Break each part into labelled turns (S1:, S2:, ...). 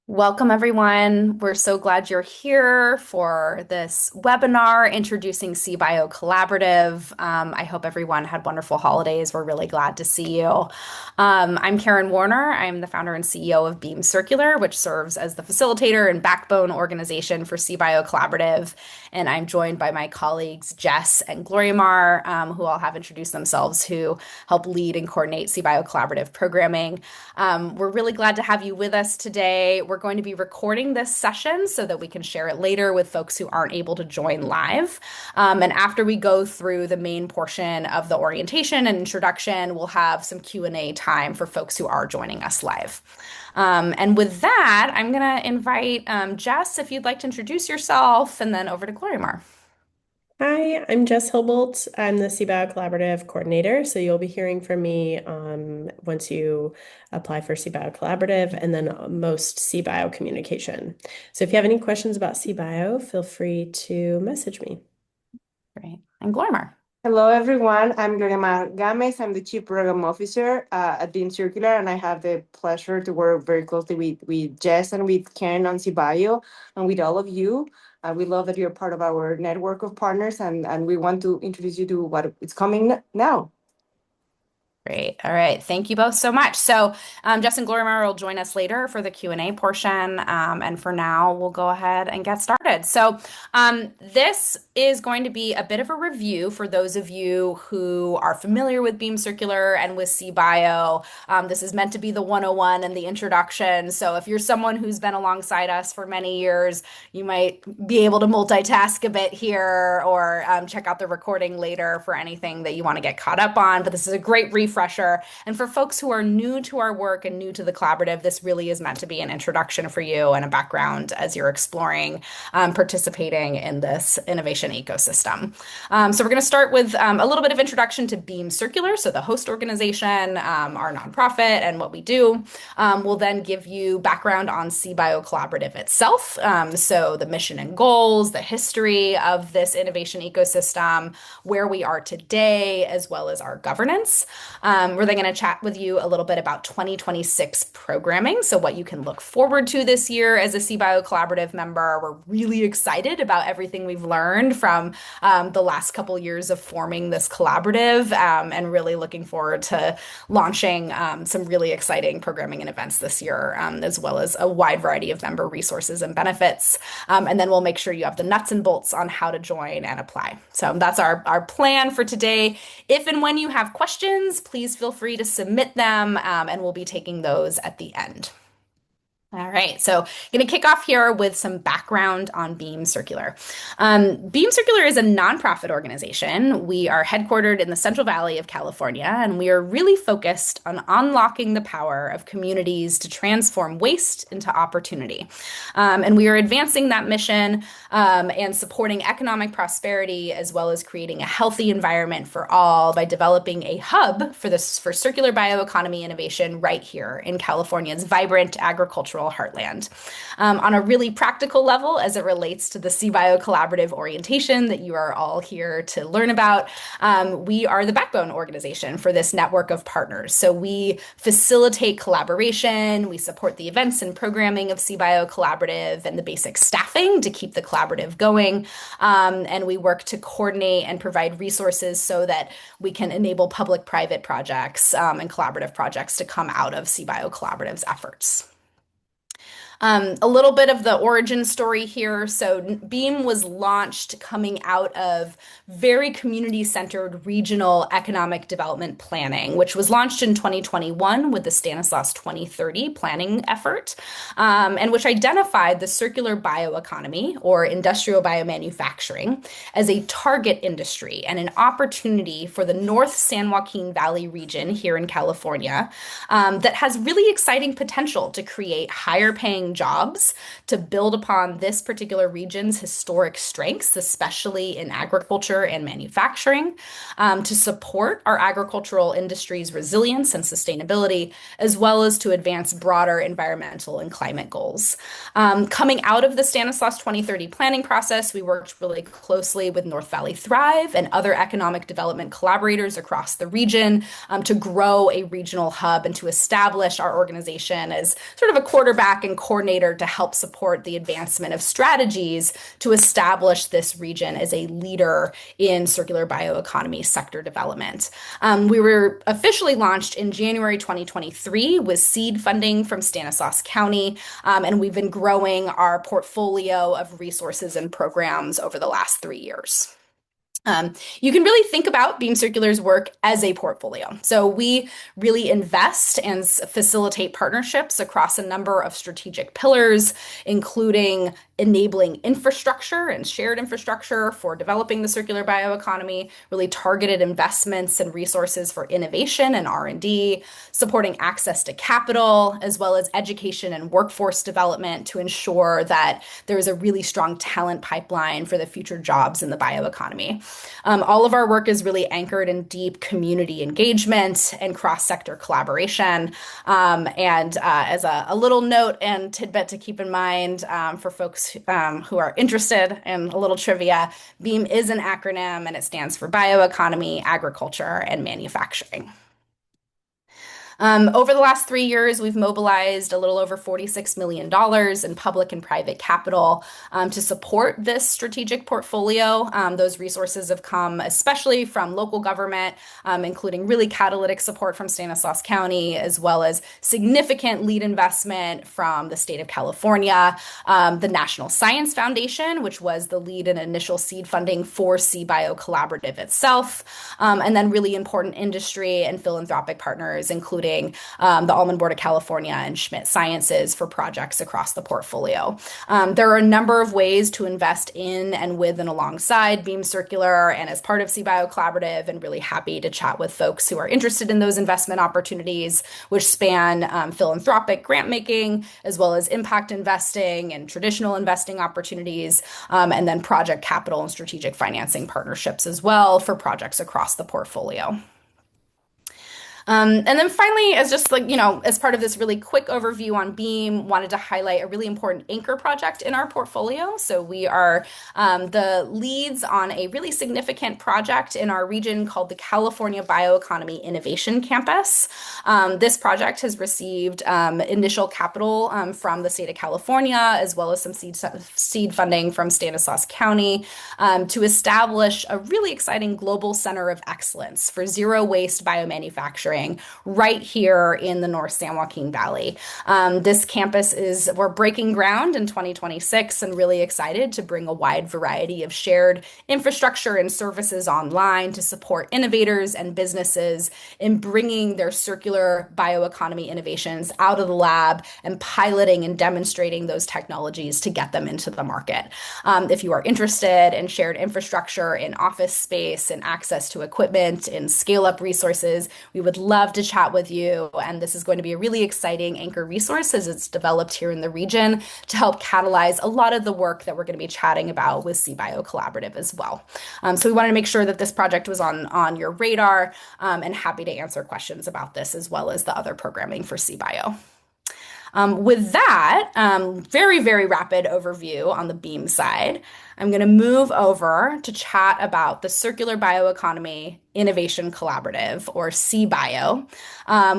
S1: Welcome, everyone. We're so glad you're here for this webinar introducing CBIO Collaborative. I hope everyone had wonderful holidays. We're really glad to see you. I'm Karen Warner. I'm the founder and CEO of Beam Circular, which serves as the facilitator and backbone organization for CBIO Collaborative. And I'm joined by my colleagues Jess and Gloria Mar, who all have introduced themselves, who help lead and coordinate CBIO Collaborative programming. We're really glad to have you with us today. We're going to be recording this session so that we can share it later with folks who aren't able to join live. And after we go through the main portion of the orientation and introduction, we'll have some Q&A time for folks who are joining us live. And with that, I'm going to invite Jess, if you'd like to introduce yourself, and then over to Gloria Mar.
S2: Hi, I'm Jess Hilbolt. I'm the CBIO Collaborative Coordinator. So you'll be hearing from me once you apply for CBIO Collaborative and then most CBIO communication. So if you have any questions about CBIO, feel free to message me.
S1: Great. And Gloria Mar.
S3: Hello, everyone. I'm Gloria Games. I'm the Chief Program Officer at Beam Circular, and I have the pleasure to work very closely with Jess and with Ken on CBIO and with all of you. We love that you're part of our network of partners, and we want to introduce you to what is coming now.
S1: Great. All right. Thank you both so much. So, Jess and Gloria will join us later for the Q&A portion. And for now, we'll go ahead and get started. So, this is going to be a bit of a review for those of you who are familiar with Beam Circular and with CBIO. This is meant to be the 101 and the introduction. So, if you're someone who's been alongside us for many years, you might be able to multitask a bit here or check out the recording later for anything that you want to get caught up on. But this is a great refresher. And for folks who are new to our work and new to the collaborative, this really is meant to be an introduction for you and a background as you're exploring participating in this innovation ecosystem. So we're going to start with a little bit of introduction to Beam Circular, so the host organization, our nonprofit, and what we do. We'll then give you background on CBIO Collaborative itself, so the mission and goals, the history of this innovation ecosystem, where we are today, as well as our governance. We're then going to chat with you a little bit about 2026 programming, so what you can look forward to this year as a CBIO Collaborative member. We're really excited about everything we've learned from the last couple years of forming this collaborative, and really looking forward to launching some really exciting programming and events this year, as well as a wide variety of member resources and benefits. And then we'll make sure you have the nuts and bolts on how to join and apply. So that's our plan for today. If and when you have questions, please feel free to submit them, and we'll be taking those at the end. All right, so I'm going to kick off here with some background on Beam Circular. Beam Circular is a nonprofit organization. We are headquartered in the Central Valley of California, and we are really focused on unlocking the power of communities to transform waste into opportunity. And we are advancing that mission and supporting economic prosperity, as well as creating a healthy environment for all by developing a hub for circular bioeconomy innovation right here in California's vibrant agricultural heartland. On a really practical level, as it relates to the CBIO Collaborative orientation that you are all here to learn about, we are the backbone organization for this network of partners. So we facilitate collaboration, we support the events and programming of CBIO Collaborative and the basic staffing to keep the collaborative going, and we work to coordinate and provide resources so that we can enable public-private projects and collaborative projects to come out of CBIO Collaborative's efforts. A little bit of the origin story here. So Beam was launched coming out of very community-centered regional economic development planning, which was launched in 2021 with the Stanislaus 2030 planning effort, and which identified the circular bioeconomy or industrial biomanufacturing as a target industry and an opportunity for the North San Joaquin Valley region here in California, that has really exciting potential to create higher paying jobs, to build upon this particular region's historic strengths, especially in agriculture and manufacturing, to support our agricultural industry's resilience and sustainability, as well as to advance broader environmental and climate goals. Coming out of the Stanislaus 2030 planning process, we worked really closely with North Valley Thrive and other economic development collaborators across the region, to grow a regional hub and to establish our organization as sort of a quarterback and core coordinator to help support the advancement of strategies to establish this region as a leader in circular bioeconomy sector development. We were officially launched in January 2023 with seed funding from Stanislaus County, and we've been growing our portfolio of resources and programs over the last 3 years. You can really think about Beam Circular's work as a portfolio. So we really invest and facilitate partnerships across a number of strategic pillars, including enabling infrastructure and shared infrastructure for developing the circular bioeconomy, really targeted investments and resources for innovation and R&D, supporting access to capital, as well as education and workforce development to ensure that there is a really strong talent pipeline for the future jobs in the bioeconomy. All of our work is really anchored in deep community engagement and cross-sector collaboration. As a little note and tidbit to keep in mind for folks who are interested in a little trivia, BEAM is an acronym and it stands for Bioeconomy, Agriculture, and Manufacturing. Over the last 3 years, we've mobilized a little over $46 million in public and private capital to support this strategic portfolio. Those resources have come especially from local government, including really catalytic support from Stanislaus County, as well as significant lead investment from the state of California, the National Science Foundation, which was the lead and initial seed funding for CBIO Collaborative itself, and then really important industry and philanthropic partners, including the Almond Board of California and Schmidt Sciences for projects across the portfolio. There are a number of ways to invest in and with and alongside Beam Circular and as part of CBIO Collaborative, and really happy to chat with folks who are interested in those investment opportunities, which span philanthropic grant making, as well as impact investing and traditional investing opportunities, and then project capital and strategic financing partnerships as well for projects across the portfolio. And then finally, as just as part of this really quick overview on Beam, wanted to highlight a really important anchor project in our portfolio. So we are the leads on a really significant project in our region called the California Bioeconomy Innovation Campus. This project has received initial capital from the state of California, as well as some seed funding from Stanislaus County to establish a really exciting global center of excellence for zero waste biomanufacturing right here in the North San Joaquin Valley. This campus we're breaking ground in 2026 and really excited to bring a wide variety of shared infrastructure and services online to support innovators and businesses in bringing their circular bioeconomy innovations out of the lab and piloting and demonstrating those technologies to get them into the market. If you are interested in shared infrastructure, in office space, and access to equipment, and scale-up resources, we would love to chat with you. And this is going to be a really exciting anchor resource as it's developed here in the region to help catalyze a lot of the work that we're going to be chatting about with CBIO Collaborative as well. So we wanted to make sure that this project was on your radar, and happy to answer questions about this as well as the other programming for CBIO. With that, very, very rapid overview on the Beam side, I'm going to move over to chat about the Circular Bioeconomy Innovation Collaborative, or CBIO,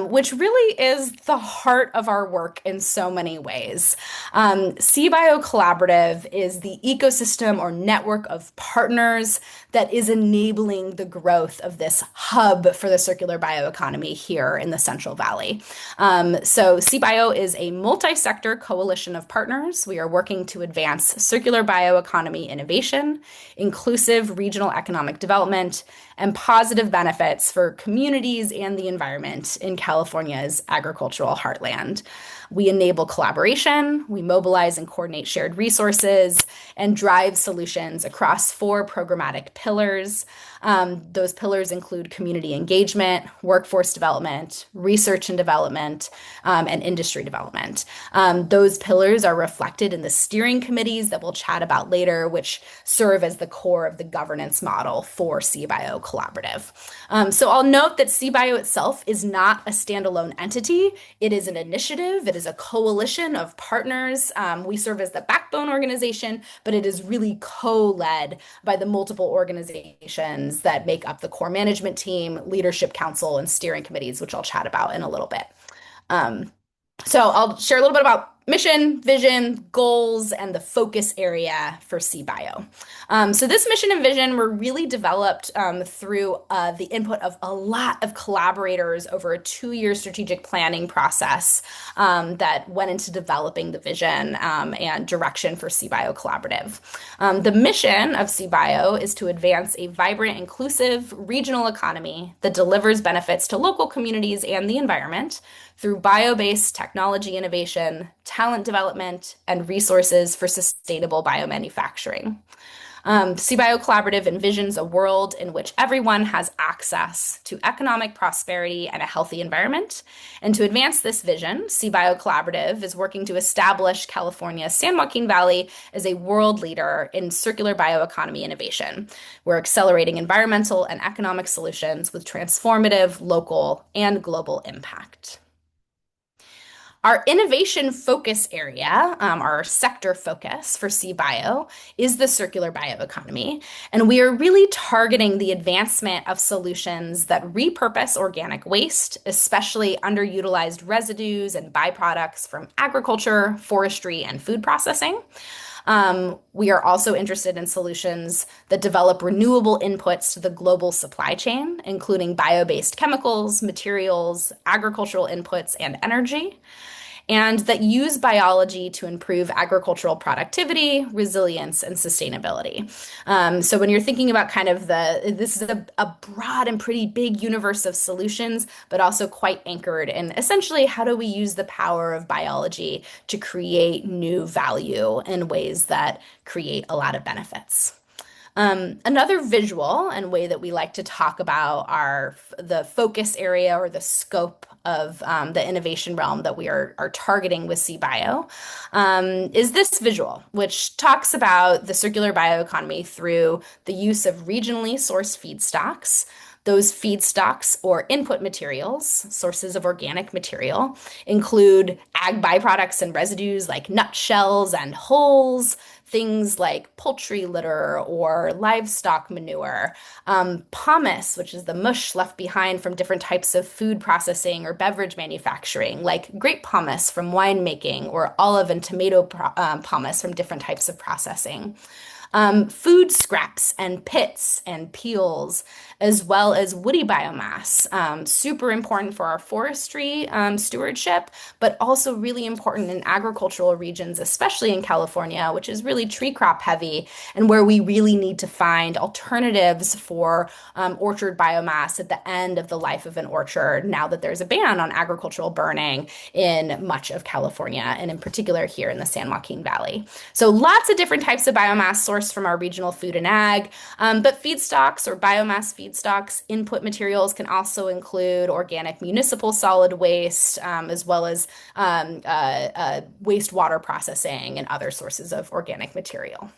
S1: which really is the heart of our work in so many ways. CBIO Collaborative is the ecosystem or network of partners that is enabling the growth of this hub for the circular bioeconomy here in the Central Valley. So CBIO is a multi-sector coalition of partners. We are working to advance circular bioeconomy innovation, inclusive regional economic development, and positive benefits for communities and the environment in California's agricultural heartland. We enable collaboration, we mobilize and coordinate shared resources, and drive solutions across 4 programmatic pillars. Those pillars include community engagement, workforce development, research and development, and industry development. Those pillars are reflected in the steering committees that we'll chat about later, which serve as the core of the governance model for CBIO Collaborative. So I'll note that CBIO itself is not a standalone entity. It is an initiative. It is a coalition of partners. We serve as the backbone organization, but it is really co-led by the multiple organizations that make up the core management team, leadership council, and steering committees, which I'll chat about in a little bit. So I'll share a little bit about mission, vision, goals, and the focus area for CBIO. So this mission and vision were really developed through the input of a lot of collaborators over a 2-year strategic planning process that went into developing the vision and direction for CBIO Collaborative. The mission of CBIO is to advance a vibrant, inclusive regional economy that delivers benefits to local communities and the environment through bio-based technology innovation, talent development, and resources for sustainable biomanufacturing. CBIO Collaborative envisions a world in which everyone has access to economic prosperity and a healthy environment. And to advance this vision, CBIO Collaborative is working to establish California's San Joaquin Valley as a world leader in circular bioeconomy innovation. We're accelerating environmental and economic solutions with transformative local and global impact. Our innovation focus area, our sector focus for CBIO, is the circular bioeconomy. And we are really targeting the advancement of solutions that repurpose organic waste, especially underutilized residues and byproducts from agriculture, forestry, and food processing. We are also interested in solutions that develop renewable inputs to the global supply chain, including bio-based chemicals, materials, agricultural inputs, and energy, and that use biology to improve agricultural productivity, resilience, and sustainability. So when you're thinking about this is a broad and pretty big universe of solutions, but also quite anchored in essentially how do we use the power of biology to create new value in ways that create a lot of benefits. Another visual and way that we like to talk about the focus area or the scope of the innovation realm that we are targeting with CBIO is this visual, which talks about the circular bioeconomy through the use of regionally sourced feedstocks. Those feedstocks or input materials, sources of organic material, include ag byproducts and residues like nutshells and hulls, things like poultry litter or livestock manure, pomace, which is the mush left behind from different types of food processing or beverage manufacturing, like grape pomace from winemaking or olive and tomato pomace from different types of processing. Food scraps and pits and peels, as well as woody biomass, super important for our forestry stewardship, but also really important in agricultural regions, especially in California, which is really tree crop heavy and where we really need to find alternatives for orchard biomass at the end of the life of an orchard now that there's a ban on agricultural burning in much of California and in particular here in the San Joaquin Valley. So lots of different types of biomass sourced from our regional food and ag, but feedstocks or biomass feedstocks input materials can also include organic municipal solid waste, as well as wastewater processing and other sources of organic material.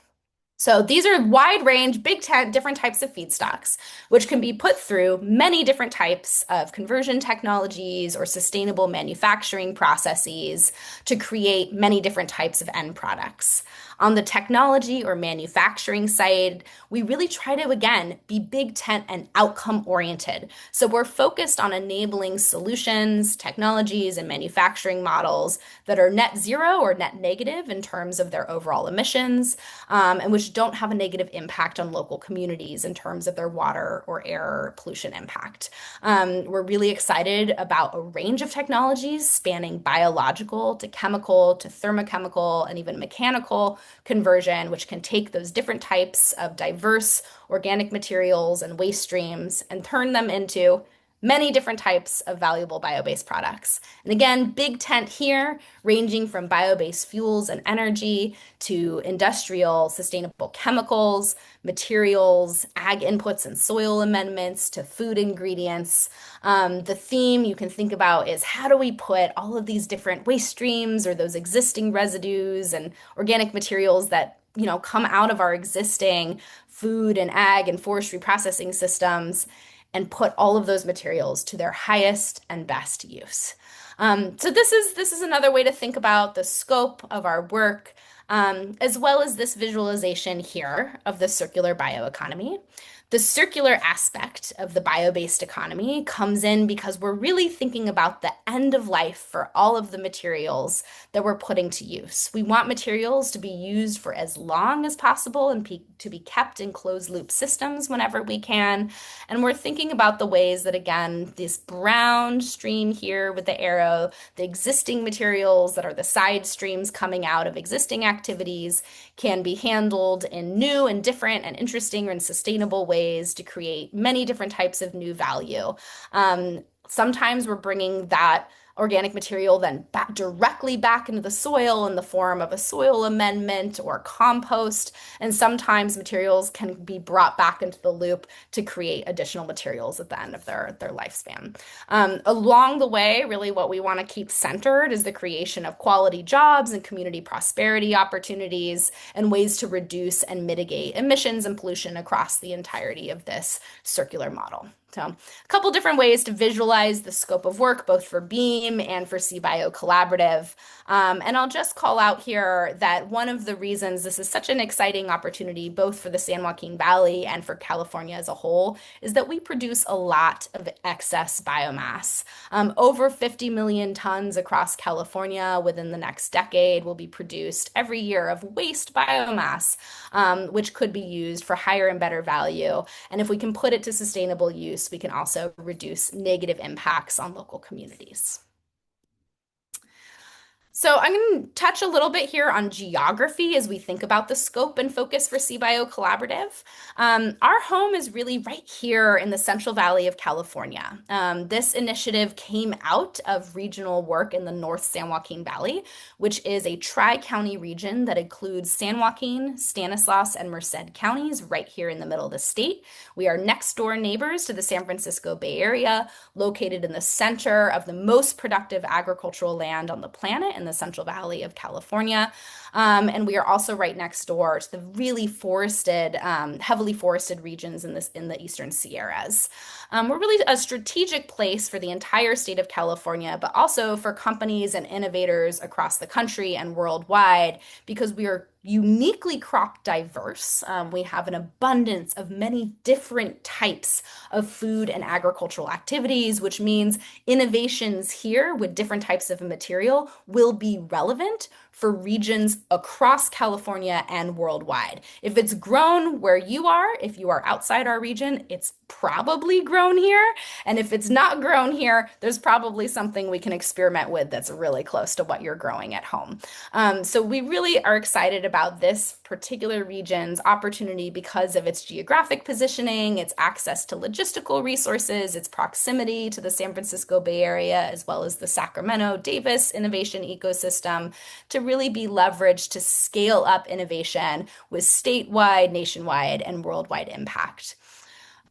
S1: So these are wide range, different types of feedstocks, which can be put through many different types of conversion technologies or sustainable manufacturing processes to create many different types of end products. On the technology or manufacturing side, we really try to, again, be big tent and outcome oriented. So we're focused on enabling solutions, technologies, and manufacturing models that are net zero or net negative in terms of their overall emissions, and which don't have a negative impact on local communities in terms of their water or air pollution impact. We're really excited about a range of technologies spanning biological to chemical to thermochemical and even mechanical conversion, which can take those different types of diverse organic materials and waste streams and turn them into many different types of valuable bio-based products. And again, big tent here, ranging from bio-based fuels and energy to industrial sustainable chemicals, materials, ag inputs and soil amendments to food ingredients. The theme you can think about is how do we put all of these different waste streams or those existing residues and organic materials that come out of our existing food and ag and forestry processing systems and put all of those materials to their highest and best use. So this is another way to think about the scope of our work, as well as this visualization here of the circular bioeconomy. The circular aspect of the bio-based economy comes in because we're really thinking about the end of life for all of the materials that we're putting to use. We want materials to be used for as long as possible and to be kept in closed loop systems whenever we can. And we're thinking about the ways that, again, this brown stream here with the arrow, the existing materials that are the side streams coming out of existing activities, can be handled in new and different and interesting and sustainable ways to create many different types of new value. Sometimes we're bringing that organic material then directly back into the soil in the form of a soil amendment or compost. And sometimes materials can be brought back into the loop to create additional materials at the end of their lifespan. Along the way, really what we want to keep centered is the creation of quality jobs and community prosperity opportunities and ways to reduce and mitigate emissions and pollution across the entirety of this circular model. So a couple different ways to visualize the scope of work, both for BEAM and for CBIO Collaborative. And I'll just call out here that one of the reasons this is such an exciting opportunity, both for the San Joaquin Valley and for California as a whole, is that we produce a lot of excess biomass. Over 50 million tons across California within the next decade will be produced every year of waste biomass, which could be used for higher and better value. And if we can put it to sustainable use, we can also reduce negative impacts on local communities. So I'm going to touch a little bit here on geography as we think about the scope and focus for CBIO Collaborative. Our home is really right here in the Central Valley of California. This initiative came out of regional work in the North San Joaquin Valley, which is a tri-county region that includes San Joaquin, Stanislaus, and Merced counties right here in the middle of the state. We are next door neighbors to the San Francisco Bay Area, located in the center of the most productive agricultural land on the planet in the Central Valley of California. And we are also right next door to the really forested, heavily forested regions in the Eastern Sierras. We're really a strategic place for the entire state of California, but also for companies and innovators across the country and worldwide, because we are uniquely crop diverse. We have an abundance of many different types of food and agricultural activities, which means innovations here with different types of material will be relevant for regions across California and worldwide. If it's grown where you are, if you are outside our region, it's probably grown here. And if it's not grown here, there's probably something we can experiment with that's really close to what you're growing at home. So we really are excited about this particular region's opportunity because of its geographic positioning, its access to logistical resources, its proximity to the San Francisco Bay Area, as well as the Sacramento Davis innovation ecosystem, to really be leveraged to scale up innovation with statewide, nationwide, and worldwide impact.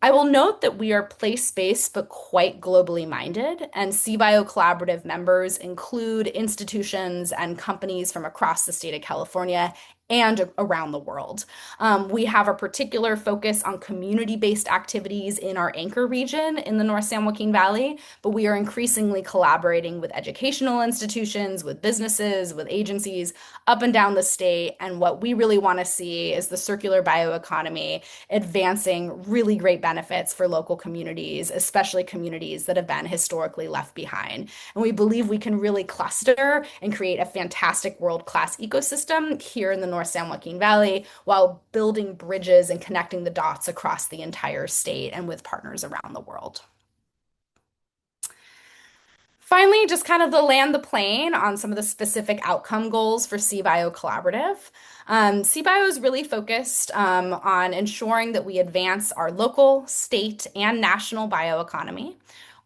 S1: I will note that we are place-based but quite globally minded, and CBIO Collaborative members include institutions and companies from across the state of California and around the world. We have a particular focus on community-based activities in our anchor region in the North San Joaquin Valley, but we are increasingly collaborating with educational institutions, with businesses, with agencies up and down the state. And what we really want to see is the circular bioeconomy advancing really great benefits for local communities, especially communities that have been historically left behind. And we believe we can really cluster and create a fantastic world-class ecosystem here in the North San Joaquin Valley while building bridges and connecting the dots across the entire state and with partners around the world. Finally, just kind of to land the plane on some of the specific outcome goals for CBIO Collaborative. CBIO is really focused on ensuring that we advance our local, state, and national bioeconomy.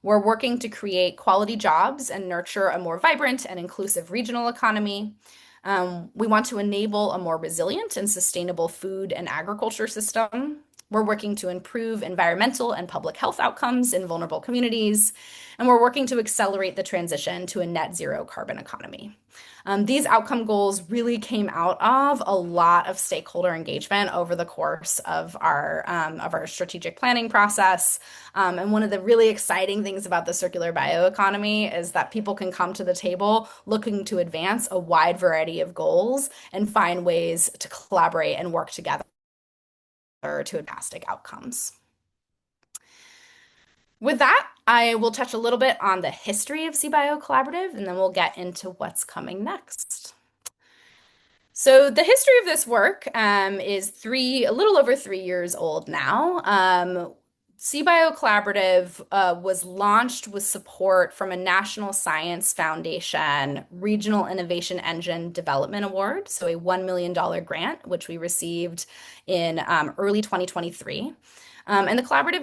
S1: We're working to create quality jobs and nurture a more vibrant and inclusive regional economy. We want to enable a more resilient and sustainable food and agriculture system. We're working to improve environmental and public health outcomes in vulnerable communities, and we're working to accelerate the transition to a net zero carbon economy. These outcome goals really came out of a lot of stakeholder engagement over the course of our strategic planning process. And one of the really exciting things about the circular bioeconomy is that people can come to the table looking to advance a wide variety of goals and find ways to collaborate and work together to fantastic outcomes. With that, I will touch a little bit on the history of CBIO Collaborative, and then we'll get into what's coming next. So the history of this work is a little over 3 years old now. CBIO Collaborative was launched with support from a National Science Foundation Regional Innovation Engine Development Award, so a $1 million grant, which we received in early 2023. And the collaborative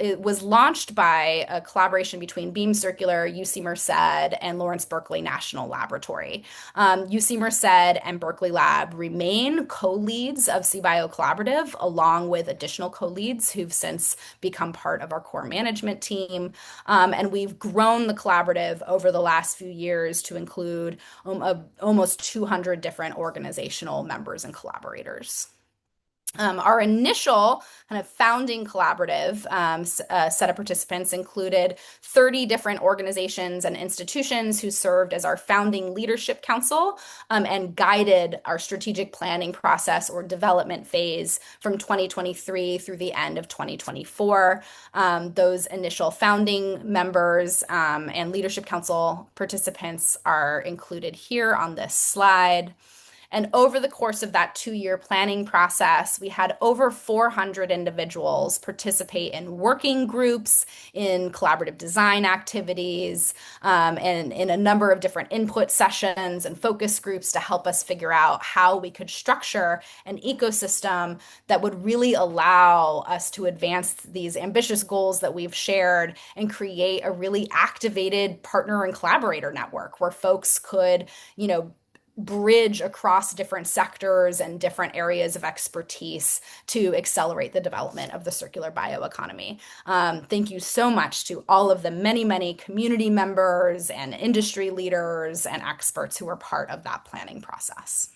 S1: it was launched by a collaboration between Beam Circular, UC Merced, and Lawrence Berkeley National Laboratory. UC Merced and Berkeley Lab remain co-leads of CBIO Collaborative, along with additional co-leads who've since become part of our core management team. And we've grown the collaborative over the last few years to include almost 200 different organizational members and collaborators. Our initial kind of founding collaborative set of participants included 30 different organizations and institutions who served as our founding leadership council and guided our strategic planning process or development phase from 2023 through the end of 2024. Those initial founding members and leadership council participants are included here on this slide. And over the course of that 2 year planning process, we had over 400 individuals participate in working groups, in collaborative design activities, and in a number of different input sessions and focus groups to help us figure out how we could structure an ecosystem that would really allow us to advance these ambitious goals that we've shared and create a really activated partner and collaborator network where folks could, bridge across different sectors and different areas of expertise to accelerate the development of the circular bioeconomy. Thank you so much to all of the many, many community members and industry leaders and experts who were part of that planning process.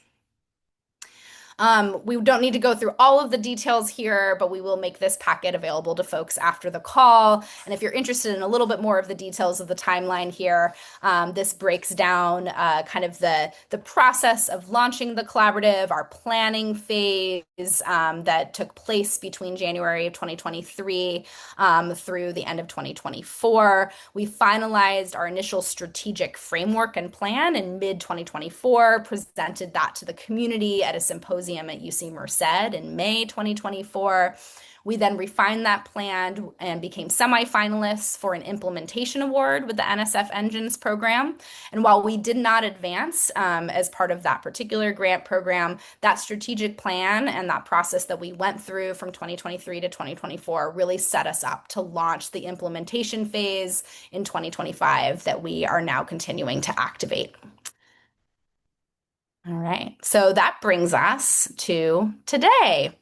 S1: We don't need to go through all of the details here, but we will make this packet available to folks after the call. And if you're interested in a little bit more of the details of the timeline here, this breaks down kind of the process of launching the collaborative, our planning phase that took place between January of 2023 through the end of 2024. We finalized our initial strategic framework and plan in mid-2024, presented that to the community at a symposium at UC Merced in May 2024. We then refined that plan and became semi-finalists for an implementation award with the NSF Engines program. And while we did not advance as part of that particular grant program, that strategic plan and that process that we went through from 2023 to 2024 really set us up to launch the implementation phase in 2025 that we are now continuing to activate. All right, so that brings us to today.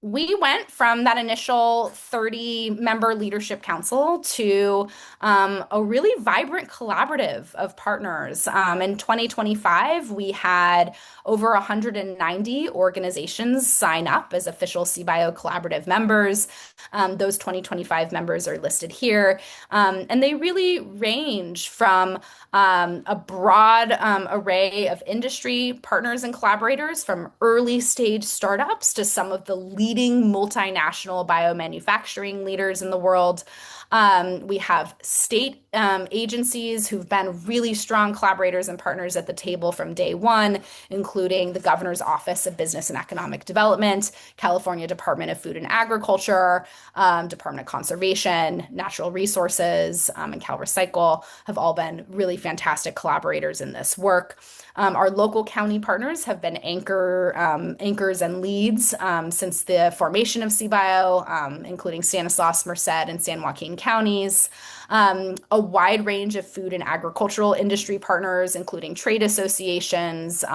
S1: We went from that initial 30-member leadership council to a really vibrant collaborative of partners. In 2025, we had over 190 organizations sign up as official CBIO Collaborative members. Those 2025 members are listed here. And they really range from a broad array of industry partners and collaborators, from early stage startups to some of the leading multinational biomanufacturing leaders in the world. We have state agencies who've been really strong collaborators and partners at the table from day one, including the Governor's Office of Business and Economic Development, California Department of Food and Agriculture, Department of Conservation, Natural Resources, and CalRecycle have all been really fantastic collaborators in this work. Our local county partners have been anchors and leads since the formation of CBIO, including Stanislaus, Merced, and San Joaquin counties. A wide range of food and agricultural industry partners, including trade associations,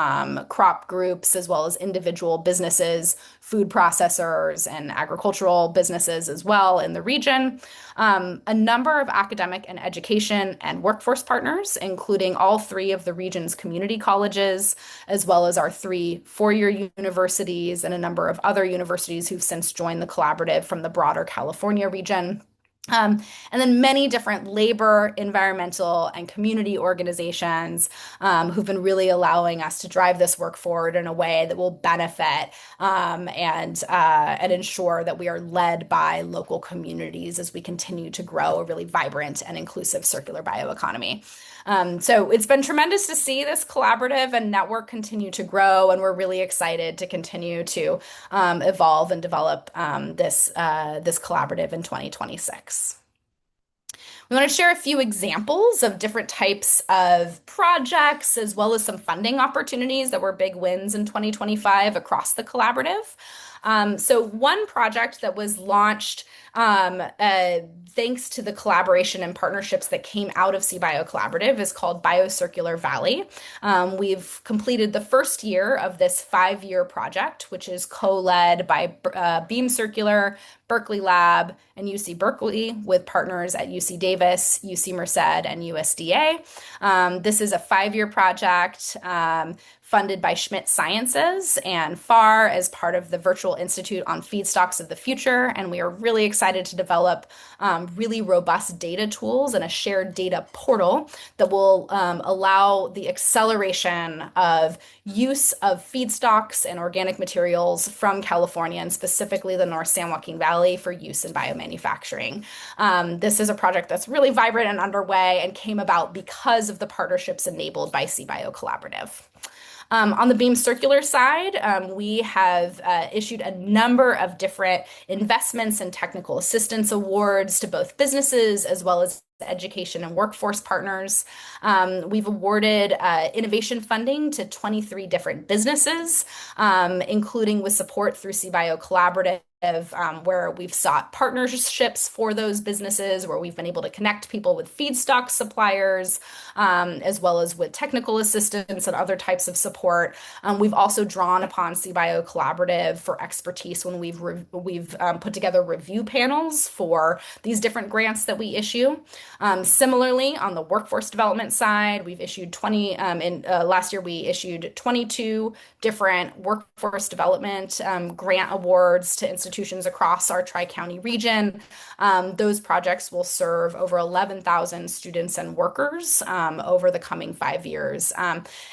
S1: crop groups, as well as individual businesses, food processors, and agricultural businesses as well in the region. A number of academic and education and workforce partners, including all three of the region's community colleges, as well as our 3 four-year universities and a number of other universities who've since joined the collaborative from the broader California region. And then many different labor, environmental, and community organizations who've been really allowing us to drive this work forward in a way that will benefit and ensure that we are led by local communities as we continue to grow a really vibrant and inclusive circular bioeconomy. So it's been tremendous to see this collaborative and network continue to grow, and we're really excited to continue to evolve and develop this collaborative in 2026. We want to share a few examples of different types of projects, as well as some funding opportunities that were big wins in 2025 across the collaborative. So one project that was launched thanks to the collaboration and partnerships that came out of CBIO Collaborative is called Biocircular Valley. We've completed the first year of this 5-year project, which is co-led by Beam Circular, Berkeley Lab, and UC Berkeley with partners at UC Davis, UC Merced, and USDA. This is a 5-year project funded by Schmidt Sciences and FAR as part of the Virtual Institute on Feedstocks of the Future. And we are really excited to develop really robust data tools and a shared data portal that will allow the acceleration of use of feedstocks and organic materials from California and specifically the North San Joaquin Valley for use in biomanufacturing. This is a project that's really vibrant and underway and came about because of the partnerships enabled by CBIO Collaborative. On the Beam Circular side, we have issued a number of different investments and technical assistance awards to both businesses as well as education and workforce partners. We've awarded innovation funding to 23 different businesses, including with support through CBIO Collaborative. Where we've sought partnerships for those businesses, where we've been able to connect people with feedstock suppliers, as well as with technical assistance and other types of support. We've also drawn upon CBIO Collaborative for expertise when we've put together review panels for these different grants that we issue. Similarly, on the workforce development side, we've issued last year we issued 22 different workforce development grant awards to institutions across our Tri-County region. Those projects will serve over 11,000 students and workers over the coming 5 years.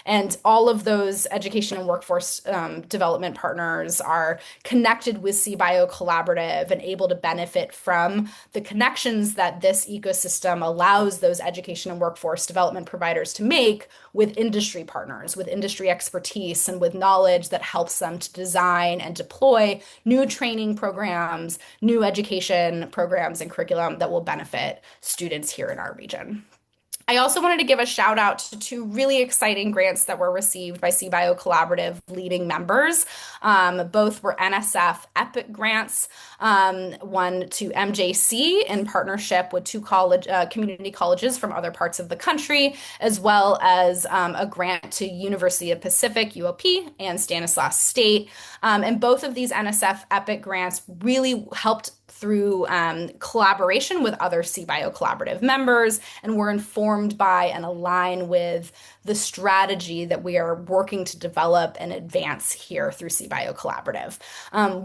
S1: And all of those education and workforce development partners are connected with CBIO Collaborative and able to benefit from the connections that this ecosystem allows those education and workforce development providers to make with industry partners, with industry expertise, and with knowledge that helps them to design and deploy new training programs, new education programs, and curriculum that will benefit students here in our region. I also wanted to give a shout out to 2 really exciting grants that were received by CBIO Collaborative leading members. Both were NSF EPIC grants, one to MJC in partnership with 2 community colleges from other parts of the country, as well as a grant to University of Pacific, UOP, and Stanislaus State. And both of these NSF EPIC grants really helped through collaboration with other CBIO Collaborative members, and we're informed by and align with the strategy that we are working to develop and advance here through CBIO Collaborative.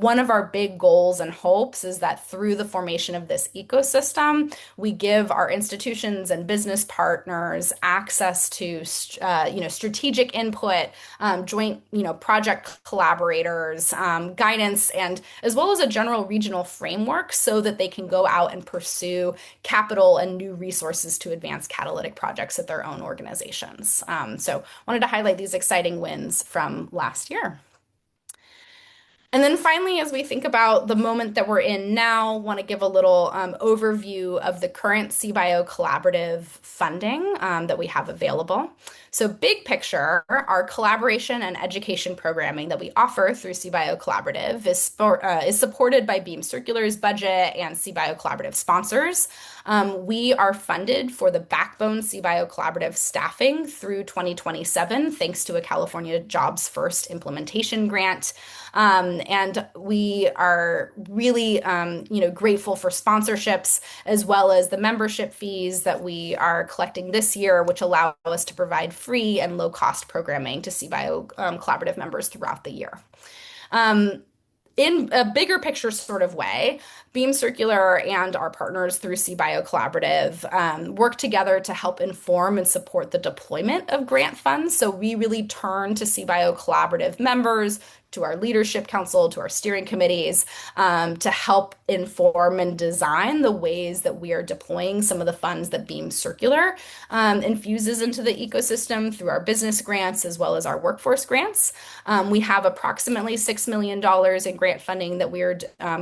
S1: One of our big goals and hopes is that through the formation of this ecosystem, we give our institutions and business partners access to strategic input, joint project collaborators, guidance, and as well as a general regional framework so that they can go out and pursue capital and new resources to advance catalytic projects at their own organizations. So wanted to highlight these exciting wins from last year. And then finally, as we think about the moment that we're in now, want to give a little overview of the current CBIO Collaborative funding that we have available. So big picture, our collaboration and education programming that we offer through CBIO Collaborative is supported by Beam Circular's budget and CBIO Collaborative sponsors. We are funded for the backbone CBIO Collaborative staffing through 2027, thanks to a California Jobs First implementation grant. And we are really, grateful for sponsorships as well as the membership fees that we are collecting this year, which allow us to provide free and low-cost programming to CBIO Collaborative members throughout the year. in a bigger picture sort of way, Beam Circular and our partners through CBIO Collaborative work together to help inform and support the deployment of grant funds. So we really turn to CBIO Collaborative members, to our leadership council, to our steering committees, to help inform and design the ways that we are deploying some of the funds that Beam Circular infuses into the ecosystem through our business grants as well as our workforce grants. We have approximately $6 million in grant funding that we're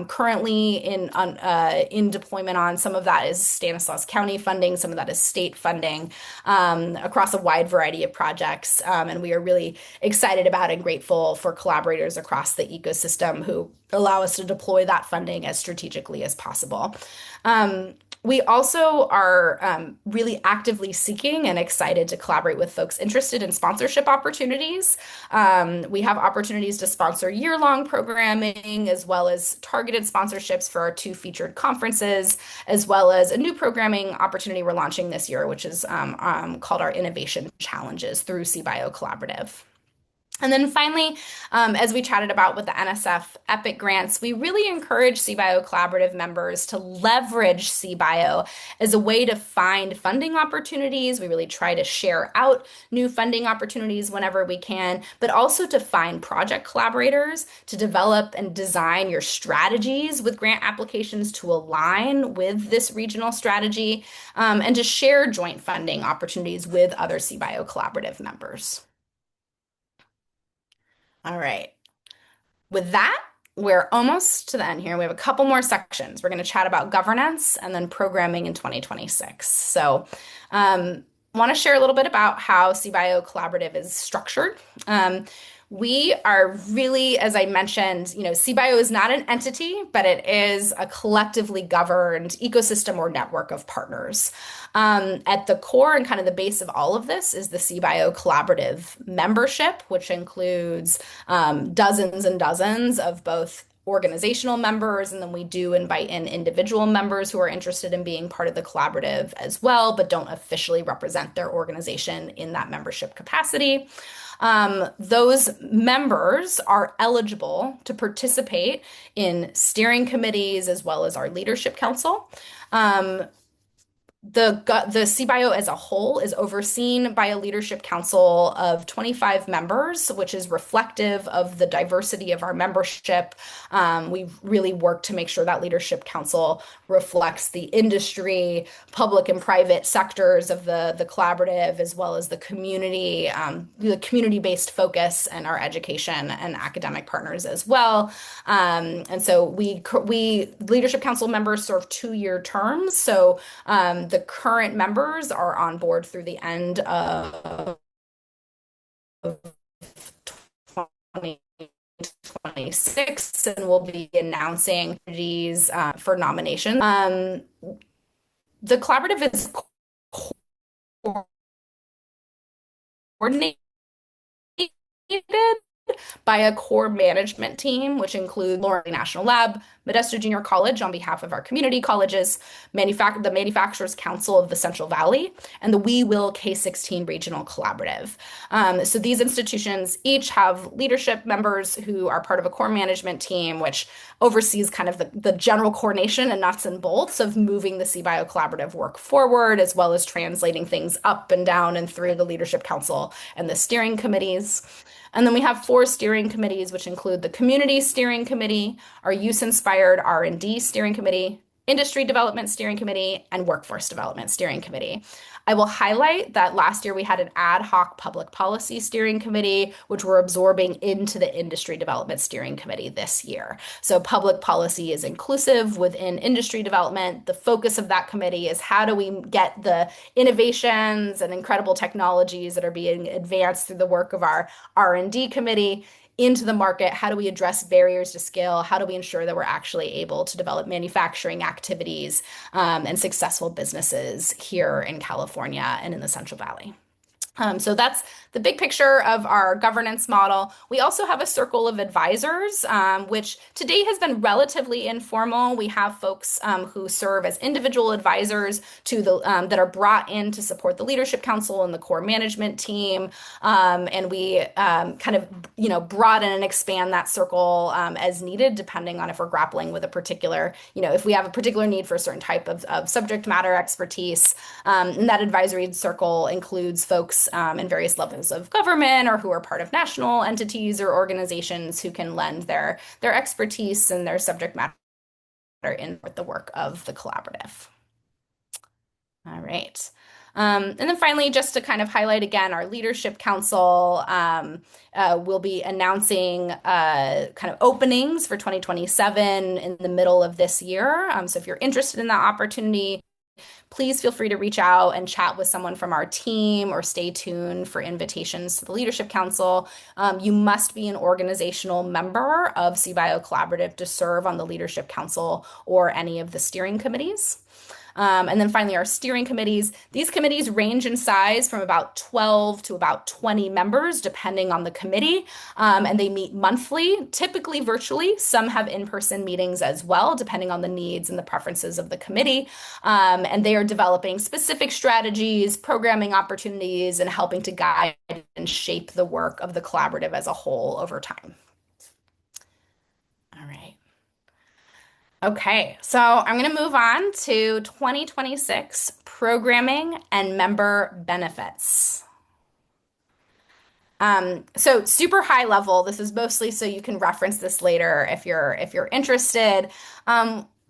S1: currently in deployment on. Some of that is Stanislaus County funding, some of that is state funding across a wide variety of projects. And we are really excited about and grateful for collaborators across the ecosystem who allow us to deploy that funding as strategically as possible. We also are really actively seeking and excited to collaborate with folks interested in sponsorship opportunities. We have opportunities to sponsor year-long programming, as well as targeted sponsorships for our 2 featured conferences, as well as a new programming opportunity we're launching this year, which is called our Innovation Challenges through CBIO Collaborative. And then finally, as we chatted about with the NSF EPIC grants, we really encourage CBIO Collaborative members to leverage CBIO as a way to find funding opportunities. We really try to share out new funding opportunities whenever we can, but also to find project collaborators to develop and design your strategies with grant applications to align with this regional strategy, and to share joint funding opportunities with other CBIO Collaborative members. All right. With that, we're almost to the end here. We have a couple more sections. We're going to chat about governance and then programming in 2026. So, want to share a little bit about how CBIO Collaborative is structured. We are really, as I mentioned, CBIO is not an entity, but it is a collectively governed ecosystem or network of partners. At the core and kind of the base of all of this is the CBIO Collaborative membership, which includes dozens and dozens of both organizational members, and then we do invite in individual members who are interested in being part of the collaborative as well, but don't officially represent their organization in that membership capacity. Those members are eligible to participate in steering committees as well as our leadership council. The CBIO as a whole is overseen by a leadership council of 25 members, which is reflective of the diversity of our membership. We've really worked to make sure that leadership council reflects the industry, public and private sectors of the collaborative, as well as the community-based focus and our education and academic partners as well. And so we leadership council members serve 2-year terms. So the current members are on board through the end of 2026, and we'll be announcing these for nomination. The collaborative is coordinated by a core management team, which includes Lawrence National Lab, Modesto Junior College on behalf of our community colleges, the Manufacturers Council of the Central Valley, and the We Will K-16 Regional Collaborative. So these institutions each have leadership members who are part of a core management team, which oversees kind of the general coordination and nuts and bolts of moving the CBIO Collaborative work forward, as well as translating things up and down and through the leadership council and the steering committees. And then we have 4 steering committees, which include the Community Steering Committee, our Use-Inspired R&D Steering Committee, Industry Development Steering Committee, and Workforce Development Steering Committee. I will highlight that last year we had an ad hoc public policy steering committee, which we're absorbing into the industry development steering committee this year. So public policy is inclusive within industry development. The focus of that committee is how do we get the innovations and incredible technologies that are being advanced through the work of our R&D committee into the market? How do we address barriers to scale? How do we ensure that we're actually able to develop manufacturing activities and successful businesses here in California and in the Central Valley? So that's the big picture of our governance model. We also have a circle of advisors, which to date has been relatively informal. We have folks who serve as individual advisors to the that are brought in to support the leadership council and the core management team, and we kind of broaden and expand that circle as needed, depending on if we're grappling with a particular if we have a particular need for a certain type of subject matter expertise. And that advisory circle includes folks in various levels of government or who are part of national entities or organizations who can lend their expertise and their subject matter in with the work of the collaborative. All right. And then finally, just to kind of highlight again, our leadership council will be announcing kind of openings for 2027 in the middle of this year. So if you're interested in that opportunity, please feel free to reach out and chat with someone from our team or stay tuned for invitations to the Leadership Council. You must be an organizational member of CBIO Collaborative to serve on the Leadership Council or any of the steering committees. And then finally, our steering committees. These committees range in size from about 12 to about 20 members, depending on the committee. And they meet monthly, typically virtually. Some have in-person meetings as well, depending on the needs and the preferences of the committee. And they are developing specific strategies, programming opportunities, and helping to guide and shape the work of the collaborative as a whole over time. All right. Okay, so I'm going to move on to 2026 programming and member benefits. So super high level. This is mostly so you can reference this later if you're interested.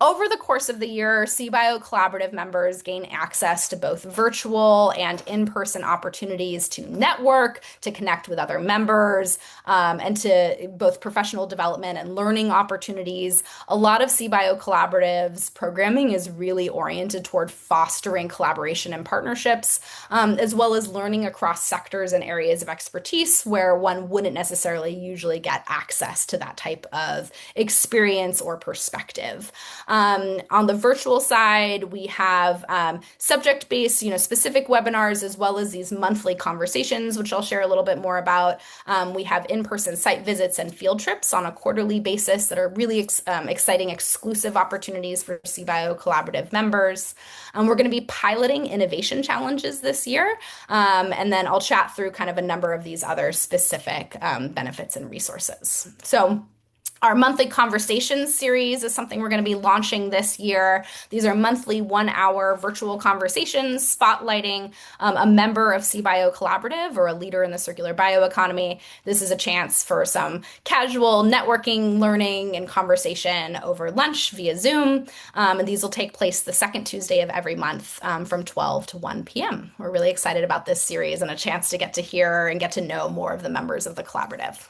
S1: Over the course of the year, CBIO Collaborative members gain access to both virtual and in-person opportunities to network, to connect with other members, and to both professional development and learning opportunities. A lot of CBIO Collaboratives programming is really oriented toward fostering collaboration and partnerships, as well as learning across sectors and areas of expertise where one wouldn't necessarily usually get access to that type of experience or perspective. On the virtual side, we have subject-based, specific webinars, as well as these monthly conversations, which I'll share a little bit more about. We have in-person site visits and field trips on a quarterly basis that are really exciting, exclusive opportunities for CBIO Collaborative members. We're going to be piloting innovation challenges this year, and then I'll chat through kind of a number of these other specific benefits and resources. So, our monthly conversations series is something we're going to be launching this year. These are monthly 1-hour virtual conversations spotlighting a member of CBIO Collaborative or a leader in the circular bioeconomy. This is a chance for some casual networking, learning, and conversation over lunch via Zoom. And these will take place the second Tuesday of every month from 12 to 1 p.m. We're really excited about this series and a chance to get to hear and get to know more of the members of the collaborative.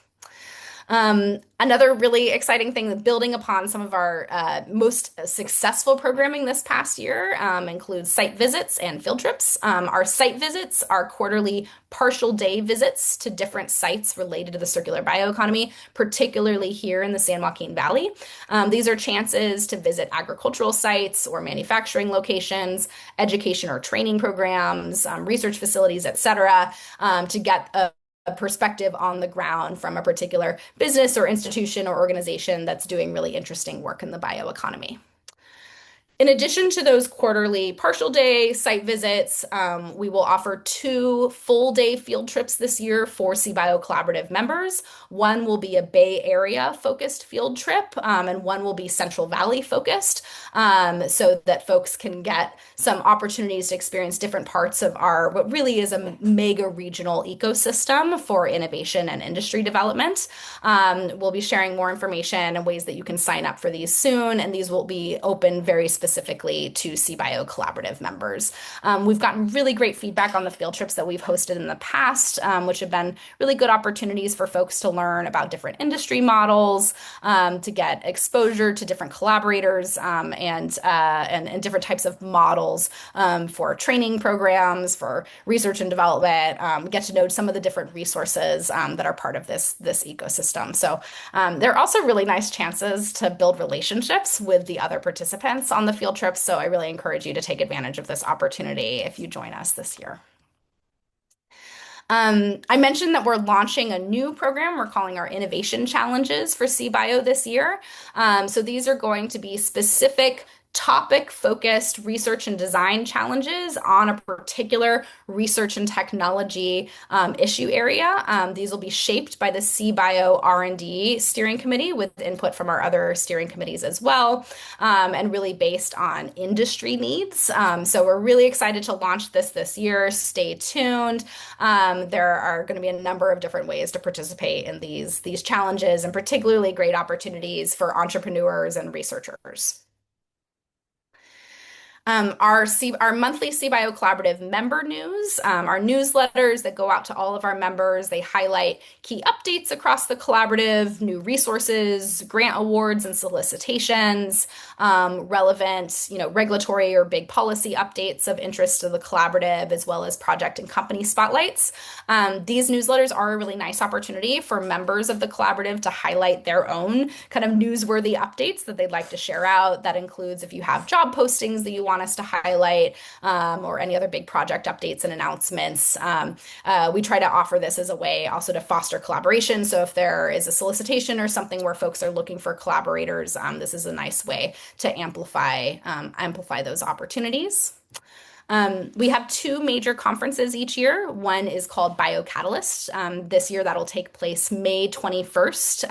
S1: Another really exciting thing, building upon some of our most successful programming this past year, includes site visits and field trips. Our site visits are quarterly partial day visits to different sites related to the circular bioeconomy, particularly here in the San Joaquin Valley. These are chances to visit agricultural sites or manufacturing locations, education or training programs, research facilities, etc., to get a perspective on the ground from a particular business or institution or organization that's doing really interesting work in the bioeconomy. In addition to those quarterly partial day site visits, we will offer 2 full-day field trips this year for CBIO Collaborative members. One will be a Bay Area focused field trip, and one will be Central Valley focused, so that folks can get some opportunities to experience different parts of what really is a mega regional ecosystem for innovation and industry development. We'll be sharing more information and ways that you can sign up for these soon, and these will be open very specifically to CBIO Collaborative members. We've gotten really great feedback on the field trips that we've hosted in the past, which have been really good opportunities for folks to learn about different industry models, to get exposure to different collaborators, and different types of models for training programs, for research and development, get to know some of the different resources that are part of this ecosystem. So there are also really nice chances to build relationships with the other participants on the field trips. So I really encourage you to take advantage of this opportunity if you join us this year. I mentioned that we're launching a new program we're calling our Innovation Challenges for CBIO this year. So these are going to be specific topic focused research and design challenges on a particular research and technology issue area. These will be shaped by the CBIO R&D steering committee with input from our other steering committees as well, and really based on industry needs. So we're really excited to launch this year. Stay tuned. There are going to be a number of different ways to participate in these challenges, and particularly great opportunities for entrepreneurs and researchers. Our monthly CBIO Collaborative member news, our newsletters that go out to all of our members. They highlight key updates across the collaborative, new resources, grant awards and solicitations, relevant, regulatory or big policy updates of interest to the collaborative, as well as project and company spotlights. These newsletters are a really nice opportunity for members of the collaborative to highlight their own kind of newsworthy updates that they'd like to share out. That includes if you have job postings that you want us to highlight, or any other big project updates and announcements. We try to offer this as a way also to foster collaboration. So if there is a solicitation or something where folks are looking for collaborators, this is a nice way to amplify those opportunities. We have two major conferences each year. One is called BioCatalyst. This year that'll take place May 21st.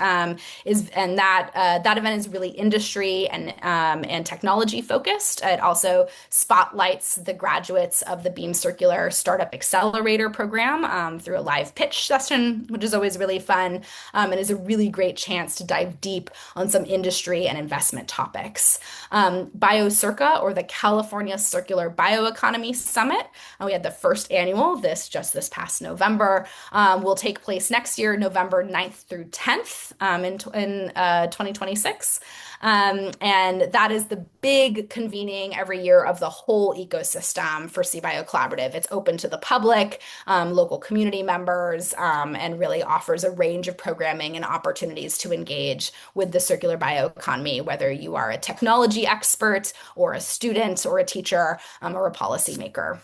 S1: That event is really industry and technology focused. It also spotlights the graduates of the Beam Circular Startup Accelerator program through a live pitch session, which is always really fun, and is a really great chance to dive deep on some industry and investment topics. BioCirca, or the California Circular Bioeconomy Summit. We had the first annual this past November. Will take place next year, November 9th through 10th, in 2026. And that is the big convening every year of the whole ecosystem for CBIO Collaborative. It's open to the public, local community members, and really offers a range of programming and opportunities to engage with the circular bioeconomy, whether you are a technology expert or a student or a teacher, or a policymaker.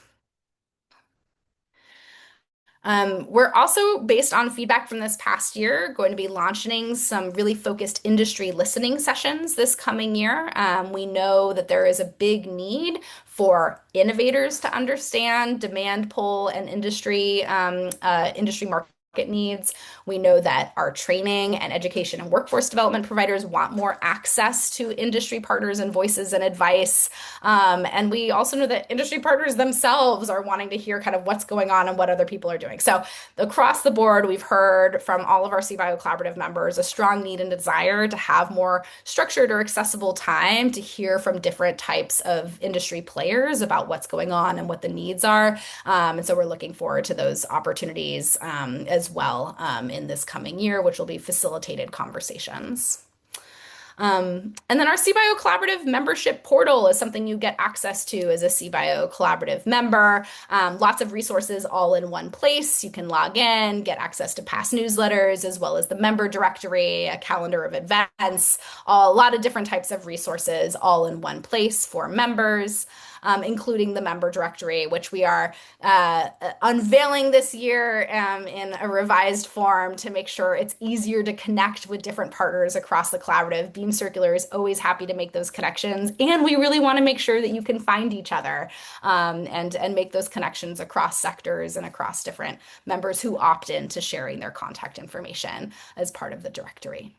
S1: We're also, based on feedback from this past year, going to be launching some really focused industry listening sessions this coming year. We know that there is a big need for innovators to understand demand pull and industry market needs. We know that our training and education and workforce development providers want more access to industry partners and voices and advice. And we also know that industry partners themselves are wanting to hear kind of what's going on and what other people are doing. So across the board, we've heard from all of our CBIO Collaborative members a strong need and desire to have more structured or accessible time to hear from different types of industry players about what's going on and what the needs are. And so we're looking forward to those opportunities as well in this coming year, which will be facilitated conversations. And then our CBIO Collaborative membership portal is something you get access to as a CBIO Collaborative member. Lots of resources all in one place. You can log in, get access to past newsletters, as well as the member directory, a calendar of events, a lot of different types of resources all in one place for members. Including the member directory, which we are unveiling this year in a revised form to make sure it's easier to connect with different partners across the collaborative. Beam Circular is always happy to make those connections, and we really want to make sure that you can find each other, and make those connections across sectors and across different members who opt in to sharing their contact information as part of the directory.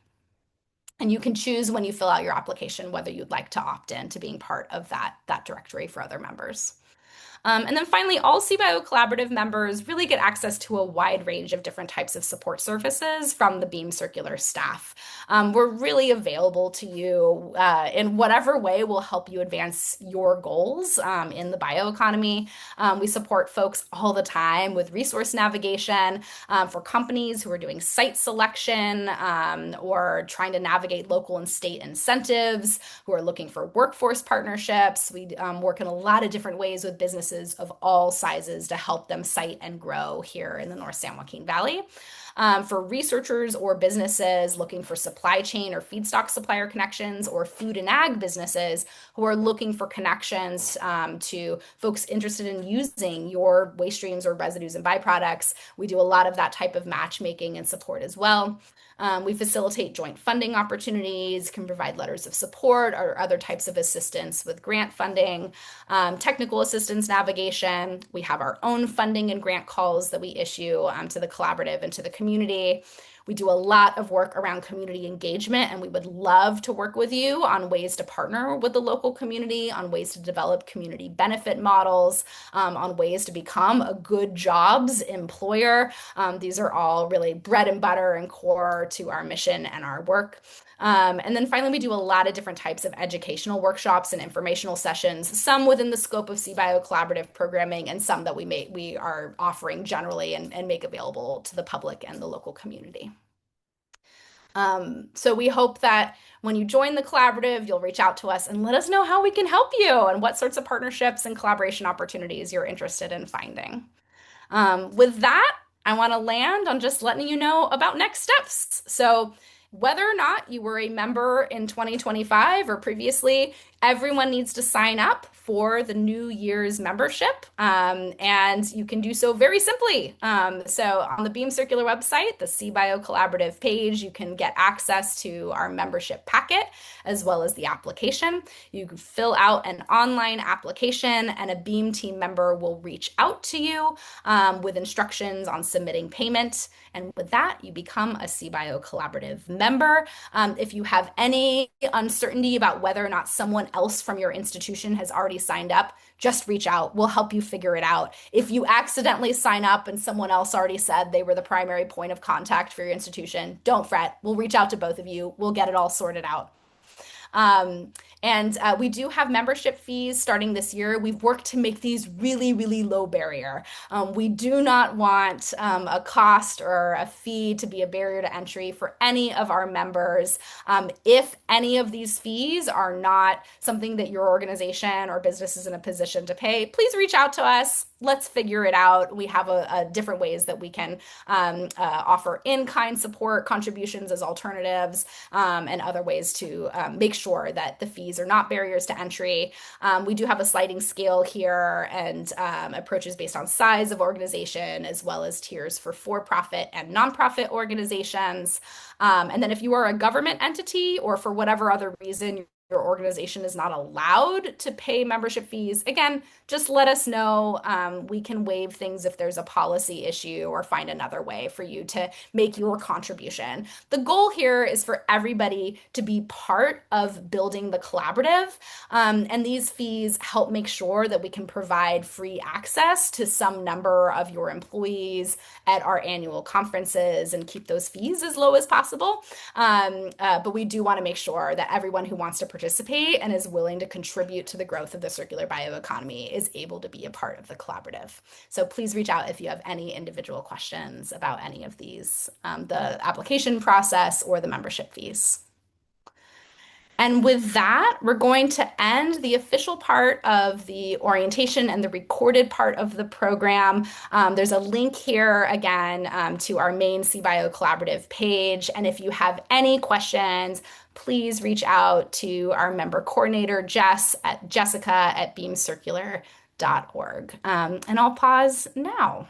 S1: And you can choose when you fill out your application whether you'd like to opt in to being part of that directory for other members. And then finally, all CBIO Collaborative members really get access to a wide range of different types of support services from the Beam Circular staff. We're really available to you in whatever way will help you advance your goals in the bioeconomy. We support folks all the time with resource navigation for companies who are doing site selection or trying to navigate local and state incentives, who are looking for workforce partnerships. We work in a lot of different ways with businesses of all sizes to help them site and grow here in the North San Joaquin Valley. for researchers or businesses looking for supply chain or feedstock supplier connections, or food and ag businesses who are looking for connections to folks interested in using your waste streams or residues and byproducts. We do a lot of that type of matchmaking and support as well. We facilitate joint funding opportunities, can provide letters of support or other types of assistance with grant funding, technical assistance navigation. We have our own funding and grant calls that we issue to the collaborative and to the community. We do a lot of work around community engagement, and we would love to work with you on ways to partner with the local community, on ways to develop community benefit models, on ways to become a good jobs employer. These are all really bread and butter and core to our mission and our work. And then finally, we do a lot of different types of educational workshops and informational sessions, some within the scope of CBIO Collaborative programming, and some that we are offering generally and make available to the public and the local community. So we hope that when you join the collaborative, you'll reach out to us and let us know how we can help you and what sorts of partnerships and collaboration opportunities you're interested in finding. With that, I want to land on just letting you know about next steps. So whether or not you were a member in 2025 or previously, everyone needs to sign up for the New Year's membership, and you can do so very simply. So on the Beam Circular website, the CBIO Collaborative page, you can get access to our membership packet as well as the application. You can fill out an online application, and a Beam team member will reach out to you with instructions on submitting payment. And with that, you become a CBIO Collaborative member. If you have any uncertainty about whether or not someone else from your institution has already signed up, just reach out. We'll help you figure it out. If you accidentally sign up and someone else already said they were the primary point of contact for your institution, don't fret. We'll reach out to both of you. We'll get it all sorted out. And we do have membership fees starting this year. We've worked to make these really, really low barrier. We do not want a cost or a fee to be a barrier to entry for any of our members. If any of these fees are not something that your organization or business is in a position to pay, please reach out to us. Let's figure it out. We have a different ways that we can offer in-kind support, contributions as alternatives, and other ways to make sure that the fees are not barriers to entry. We do have a sliding scale here and approaches based on size of organization, as well as tiers for-profit and nonprofit organizations. And then if you are a government entity, or for whatever other reason your organization is not allowed to pay membership fees, again, just let us know. We can waive things if there's a policy issue or find another way for you to make your contribution. The goal here is for everybody to be part of building the collaborative. And these fees help make sure that we can provide free access to some number of your employees at our annual conferences and keep those fees as low as possible. But we do want to make sure that everyone who wants to participate and is willing to contribute to the growth of the circular bioeconomy is able to be a part of the collaborative. So please reach out if you have any individual questions about any of these, the application process or the membership fees. And with that, we're going to end the official part of the orientation and the recorded part of the program. There's a link here again to our main CBIO Collaborative page. And if you have any questions, please reach out to our member coordinator, Jessica at beamcircular.org. And I'll pause now.